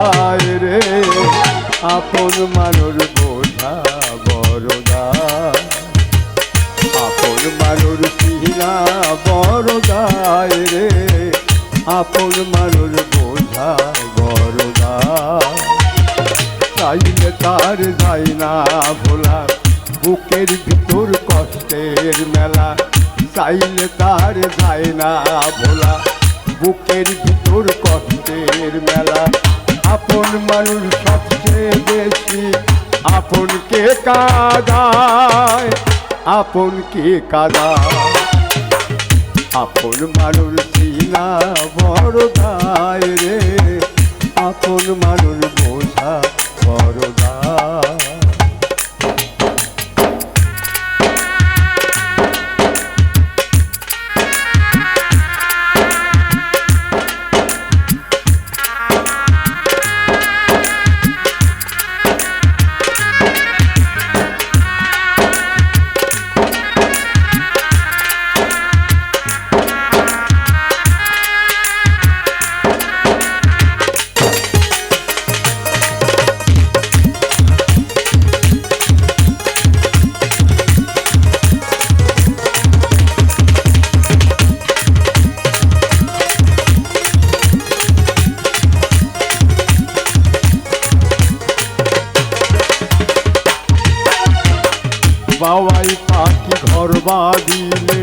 রে আপন মানুষ বোঝা বড়দা, আপন মানুষ সিনা বড়দায় রে আপন মানুষ বোঝা বড়দা। চাইলে তার যায় না ভোলা বুকের ভিতর কষ্টের মেলা, চাইলে তার যায় না ভোলা বুকের ভিতর কষ্টের মেলা। আপন মানুষ সবচেয়ে বেশি আপনকে কাঁদায়, আপনকে কাঁদায়। আপন মানুষ সিনা বড়দায় রে আপন মানুষ বোঝা বড়দা। বাবাই পাখি ঘর বাঁধিলে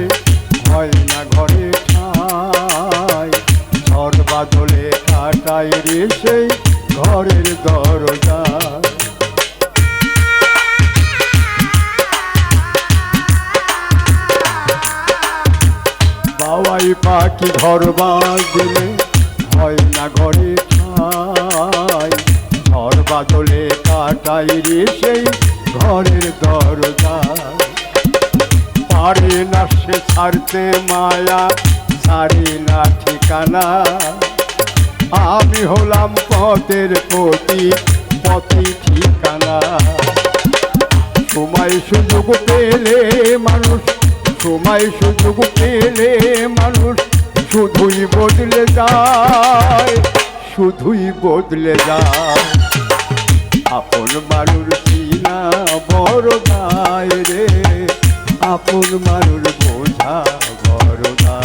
হয় না ঘরে ঠাই, ঝড় বাদলে কাটাই রে সেই ঘরের দরজা। বাবাই পাখি ঘর বাঁধিলে হয় না ঘরে ঠাই, ঝড় বাদলে কাটাই রে সেই ঘরের দরজা। পারে না সে ছাড়তে মায়া, ছাড়ে না ঠিকানা। আমি হলাম পথের পথি, পথি ঠিকানা। সময় সুযোগ পেলে মানুষ, সময় সুযোগ পেলে মানুষ শুধুই বদলে যায়, শুধুই বদলে যায়। আপন মানুষ সিনা বড়দায় রে আপন মানুষ বোঝা বড়দা।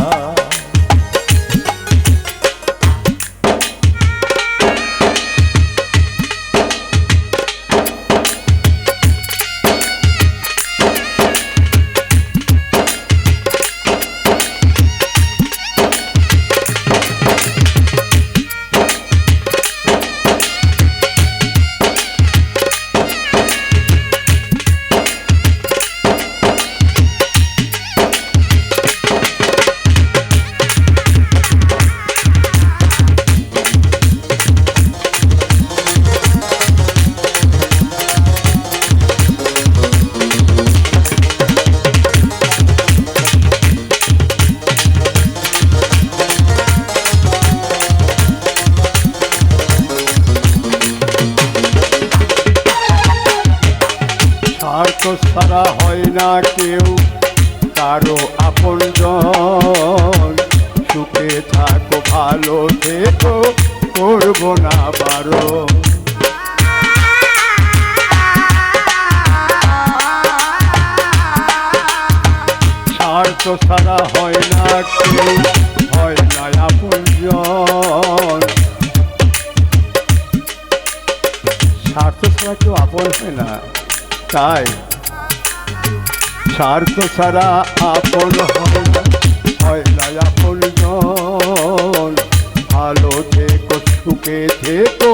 স্বার্থ ছাড়া হয় না কেউ কারো আপনজন, সুখে থাকো ভালো থেকো করবো না বারণ। স্বার্থ ছাড়া হয় না কেউ, হয় না আপনজন। স্বার্থ ছাড়া কেউ আপন হয় না, তাই স্বার্থ ছাড়া আপন হয় না আপনজন। ভালো থেকো সুখে থেকো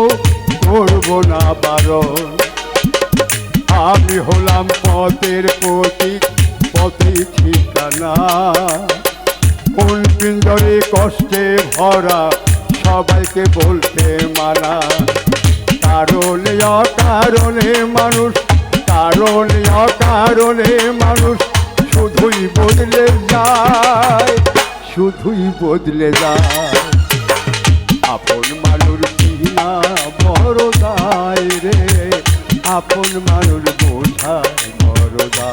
করবো না বারণ। আমি হলাম পথের পথিক, পথে ঠিকানা। কোন পিঞ্জরে কষ্টে ভরা সবাইকে বলতে মানা। কারণে অকারণে মানুষ, কারণে অকারণে মানুষ শুধুই বদলে যায়, শুধুই বদলে যায়। আপন মানুষ সিনা বড়দায় রে আপন মানুষ বোঝা বড়দা।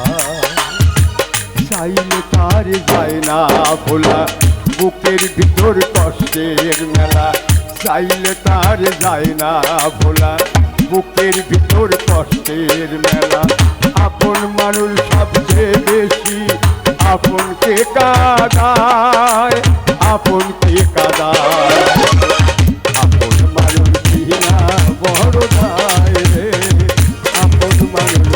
চাইলে তার যায় না ভোলা বুকের ভিতর কষ্টের মেলা, চাইলে তার যায় না ভোলা, বুকের ভিতর কষ্টের মেলা। আপন মানুষ সবচেয়ে বেশি আপনকে কাঁদায়, আপনকে কাঁদায়। আপন মানুষ কিনা বড় দায় রে, আপন মানুষ